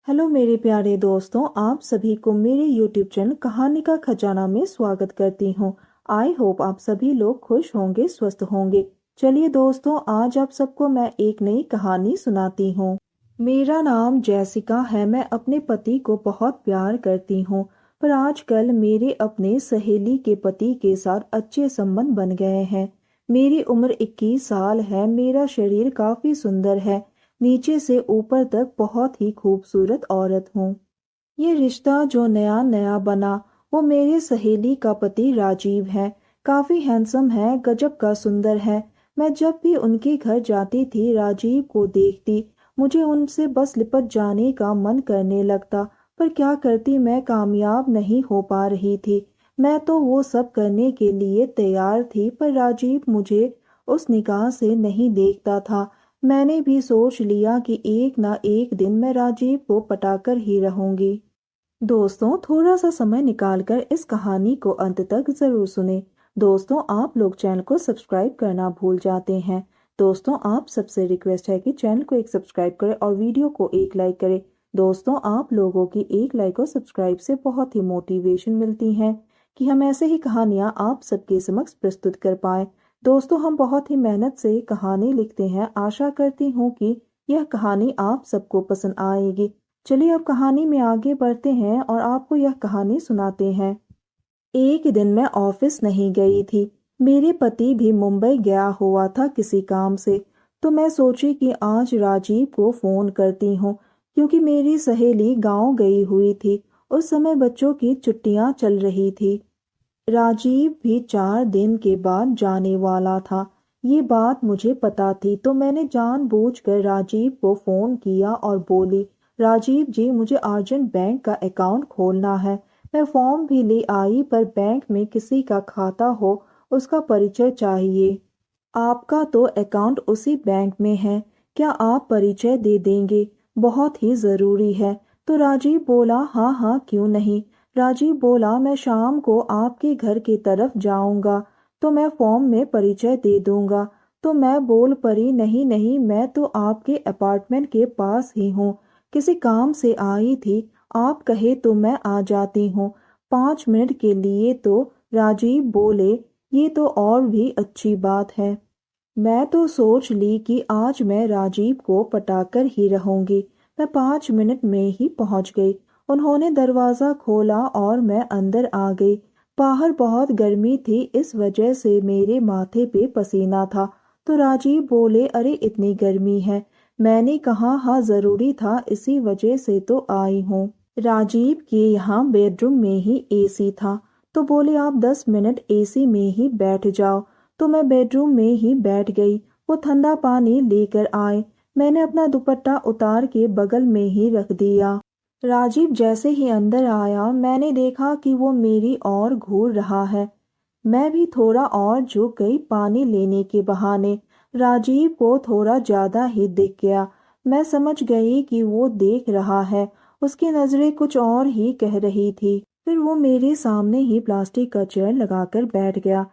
Hello मेरे प्यारे दोस्तों, आप सभी को मेरे YouTube चैनल कहानी का खजाना में स्वागत करती हूँ। आई होप आप सभी लोग खुश होंगे, स्वस्थ होंगे। चलिए दोस्तों, आज आप सबको मैं एक नई कहानी सुनाती हूँ। मेरा नाम जैसिका है। मैं अपने पति को बहुत प्यार करती हूँ, पर आजकल मेरे अपने सहेली के पति के साथ अच्छे संबंध बन गए हैं। मेरी उम्र 21 साल है। मेरा शरीर काफी सुंदर है। नीचे से ऊपर तक बहुत ही खूबसूरत औरत हूँ। ये रिश्ता जो नया नया बना, वो मेरे सहेली का पति राजीव है। काफी हैंडसम है, गजब का सुंदर है। मैं जब भी उनके घर जाती थी, राजीव को देखती, मुझे उनसे बस लिपट जाने का मन करने लगता। पर क्या करती, मैं कामयाब नहीं हो पा रही थी। मैं तो वो सब करने के लिए तैयार थी, पर राजीव मुझे उस निगाह से नहीं देखता था। मैंने भी सोच लिया कि एक ना एक दिन मैं राजीव को पटाकर ही रहूंगी। दोस्तों, थोड़ा सा समय निकालकर इस कहानी को अंत तक जरूर सुने। दोस्तों, आप लोग चैनल को सब्सक्राइब करना भूल जाते हैं। दोस्तों, आप सबसे रिक्वेस्ट है कि चैनल को एक सब्सक्राइब करें और वीडियो को एक लाइक करें। दोस्तों, आप लोगों की एक लाइक और सब्सक्राइब से बहुत ही मोटिवेशन मिलती है कि हम ऐसे ही कहानियां आप सबके समक्ष प्रस्तुत कर पाए। दोस्तों, हम बहुत ही मेहनत से कहानी लिखते हैं। आशा करती हूँ कि यह कहानी आप सबको पसंद आएगी। चलिए अब कहानी में आगे बढ़ते हैं और आपको यह कहानी सुनाते हैं। एक दिन मैं ऑफिस नहीं गई थी। मेरे पति भी मुंबई गया हुआ था किसी काम से। तो मैं सोची कि आज राजीव को फोन करती हूँ, क्योंकि मेरी सहेली गांव गई हुई थी। उस समय बच्चों की छुट्टियां चल रही थी। राजीव भी 4 दिन के बाद जाने वाला था। ये बात मुझे पता थी, तो मैंने जानबूझकर राजीव को फोन किया और बोली, राजीव जी, मुझे अर्जेंट बैंक का अकाउंट खोलना है। मैं फॉर्म भी ले आई, पर बैंक में किसी का खाता हो उसका परिचय चाहिए। आपका तो अकाउंट उसी बैंक में है, क्या आप परिचय दे देंगे? बहुत ही ज़रूरी है। तो राजीव बोला, हाँ हाँ, क्यों नहीं। राजीव बोला, मैं शाम को आपके घर की तरफ जाऊंगा, तो मैं फॉर्म में परिचय दे दूंगा। तो मैं बोल पड़ी, नहीं नहीं, मैं तो आपके अपार्टमेंट के पास ही हूँ, किसी काम से आई थी। आप कहे तो मैं आ जाती हूँ 5 मिनट के लिए। तो राजीव बोले, ये तो और भी अच्छी बात है। मैं तो सोच ली कि आज मैं राजीव को पटाकर ही रहूंगी। मैं 5 मिनट में ही पहुंच गई। उन्होंने दरवाजा खोला और मैं अंदर आ गई। बाहर बहुत गर्मी थी, इस वजह से मेरे माथे पे पसीना था। तो राजीव बोले, अरे इतनी गर्मी है। मैंने कहा, हाँ जरूरी था, इसी वजह से तो आई हूँ। राजीव के यहाँ बेडरूम में ही एसी था। तो बोले, आप 10 मिनट एसी में ही बैठ जाओ। तो मैं बेडरूम में ही बैठ गई। वो ठंडा पानी लेकर आए। मैंने अपना दुपट्टा उतार के बगल में ही रख दिया। राजीव जैसे ही अंदर आया, मैंने देखा कि वो मेरी ओर घूर रहा है। मैं भी थोड़ा और झुक गई पानी लेने के बहाने। राजीव को थोड़ा ज्यादा ही दिख गया। मैं समझ गई कि वो देख रहा है। उसकी नजरें कुछ और ही कह रही थी। फिर वो मेरे सामने ही प्लास्टिक का चेयर लगाकर बैठ गया।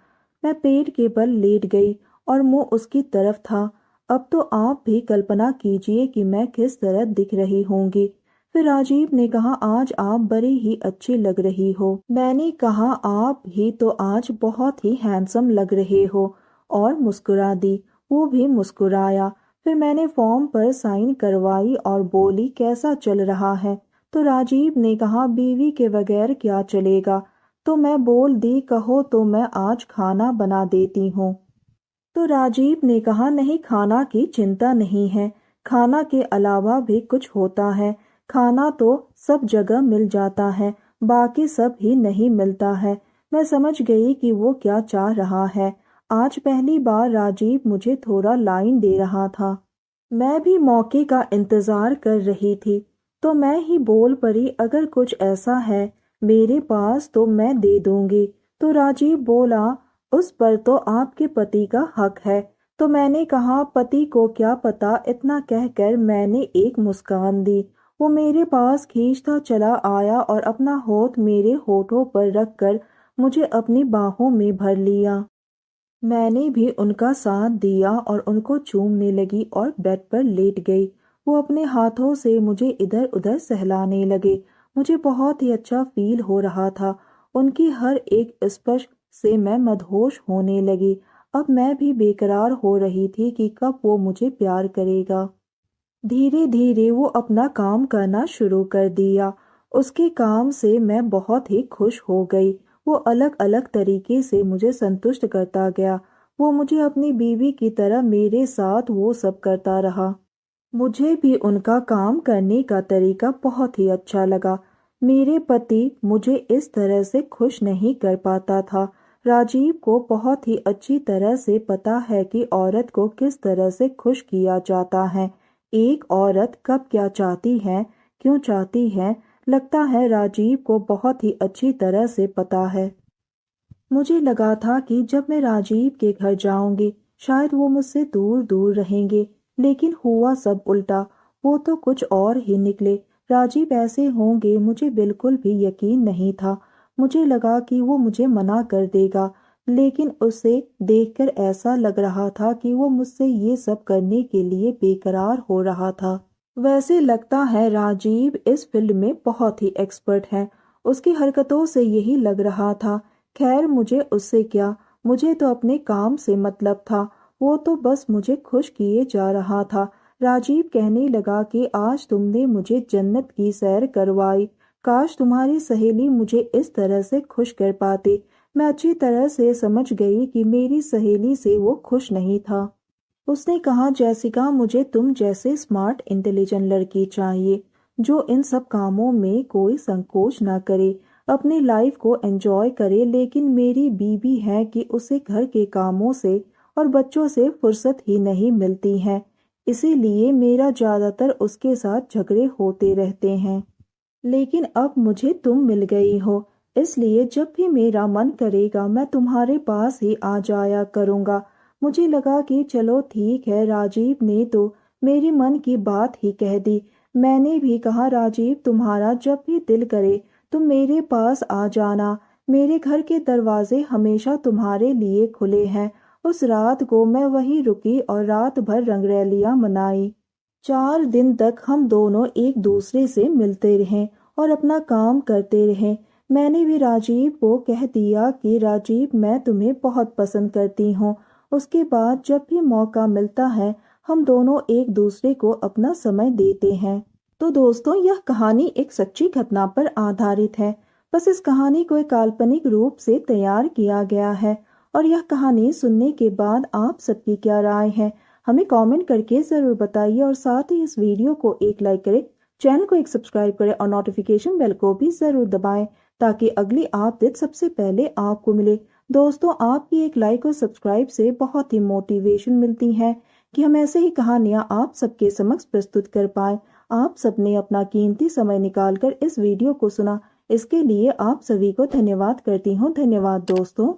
मैं पेट के बल लेट गई और मुंह उसकी तरफ था। अब तो आप भी कल्पना कीजिए कि मैं किस तरह दिख रही होंगी। फिर राजीव ने कहा, आज आप बड़ी ही अच्छी लग रही हो। मैंने कहा, आप भी तो आज बहुत ही हैंडसम लग रहे हो, और मुस्कुरा दी। वो भी मुस्कुराया। फिर मैंने फॉर्म पर साइन करवाई और बोली, कैसा चल रहा है? तो राजीव ने कहा, बीवी के बगैर क्या चलेगा। तो मैं बोल दी, कहो तो मैं आज खाना बना देती हूँ। तो राजीव ने कहा, नहीं, खाना की चिंता नहीं है। खाना के अलावा भी कुछ होता है। खाना तो सब जगह मिल जाता है, बाकी सब ही नहीं मिलता है। मैं समझ गई कि वो क्या चाह रहा है। आज पहली बार राजीव मुझे थोड़ा लाइन दे रहा था। मैं भी मौके का इंतजार कर रही थी। तो मैं ही बोल पड़ी, अगर कुछ ऐसा है मेरे पास तो मैं दे दूंगी। तो राजीव बोला, उस पर तो आपके पति का हक है। तो मैंने कहा, पति को क्या पता। इतना कहकर मैंने एक मुस्कान दी। वो मेरे पास खींचता चला आया और अपना होठ मेरे होठों पर रखकर मुझे अपनी बाहों में भर लिया। मैंने भी उनका साथ दिया और उनको चूमने लगी और बेड पर लेट गई। वो अपने हाथों से मुझे इधर उधर सहलाने लगे। मुझे बहुत ही अच्छा फील हो रहा था। उनकी हर एक स्पर्श से मैं मदहोश होने लगी। अब मैं भी बेकरार हो रही थी कि कब वो मुझे प्यार करेगा। धीरे धीरे वो अपना काम करना शुरू कर दिया। उसके काम से मैं बहुत ही खुश हो गई। वो अलग अलग तरीके से मुझे संतुष्ट करता गया। वो मुझे अपनी बीवी की तरह मेरे साथ वो सब करता रहा। मुझे भी उनका काम करने का तरीका बहुत ही अच्छा लगा। मेरे पति मुझे इस तरह से खुश नहीं कर पाता था। राजीव को बहुत ही अच्छी तरह से पता है कि औरत को किस तरह से खुश किया जाता है। एक औरत कब क्या चाहती है, क्यों चाहती है, लगता है राजीव को बहुत ही अच्छी तरह से पता है। मुझे लगा था कि जब मैं राजीव के घर जाऊंगी शायद वो मुझसे दूर दूर रहेंगे, लेकिन हुआ सब उल्टा। वो तो कुछ और ही निकले। राजीव ऐसे होंगे मुझे बिल्कुल भी यकीन नहीं था। मुझे लगा कि वो मुझे मना कर देगा, लेकिन उसे देखकर ऐसा लग रहा था कि वो मुझसे ये सब करने के लिए बेकरार हो रहा था। वैसे लगता है राजीव इस फील्ड में बहुत ही एक्सपर्ट है। उसकी हरकतों से यही लग रहा था। खैर मुझे उससे क्या, मुझे तो अपने काम से मतलब था। वो तो बस मुझे खुश किए जा रहा था। राजीव कहने लगा कि आज तुमने मुझे जन्नत की सैर करवाई। काश तुम्हारी सहेली मुझे इस तरह से खुश कर पाती। मैं अच्छी तरह से समझ गई कि मेरी सहेली से वो खुश नहीं था। उसने कहा, जैसिका मुझे तुम जैसे स्मार्ट इंटेलिजेंट लड़की चाहिए जो इन सब कामों में कोई संकोच ना करे, अपनी लाइफ को एंजॉय करे। लेकिन मेरी बीबी है कि उसे घर के कामों से और बच्चों से फुर्सत ही नहीं मिलती है, इसीलिए मेरा ज्यादातर उसके साथ झगड़े होते रहते हैं। लेकिन अब मुझे तुम मिल गई हो, इसलिए जब भी मेरा मन करेगा मैं तुम्हारे पास ही आ जाया करूँगा। मुझे लगा कि चलो ठीक है, राजीव ने तो मेरी मन की बात ही कह दी। मैंने भी कहा, राजीव तुम्हारा जब भी दिल करे तुम मेरे पास आ जाना। मेरे घर के दरवाजे हमेशा तुम्हारे लिए खुले हैं। उस रात को मैं वहीं रुकी और रात भर रंगरैलियां मनाई। 4 दिन तक हम दोनों एक दूसरे से मिलते रहे और अपना काम करते रहे। मैंने भी राजीव को कह दिया कि राजीव मैं तुम्हें बहुत पसंद करती हूँ। उसके बाद जब भी मौका मिलता है हम दोनों एक दूसरे को अपना समय देते हैं। तो दोस्तों यह कहानी एक सच्ची घटना पर आधारित है। बस इस कहानी को एक काल्पनिक रूप से तैयार किया गया है। और यह कहानी सुनने के बाद आप सबकी क्या राय है हमें कमेंट करके जरूर बताइए। और साथ ही इस वीडियो को एक लाइक करें, चैनल को एक सब्सक्राइब करें और नोटिफिकेशन बेल को भी जरूर दबाएं ताकि अगली अपडेट सबसे पहले आपको मिले। दोस्तों आपकी एक लाइक और सब्सक्राइब से बहुत ही मोटिवेशन मिलती है कि हम ऐसे ही कहानियां आप सबके समक्ष प्रस्तुत कर पाए। आप सबने अपना कीमती समय निकालकर इस वीडियो को सुना, इसके लिए आप सभी को धन्यवाद करती हूँ। धन्यवाद दोस्तों।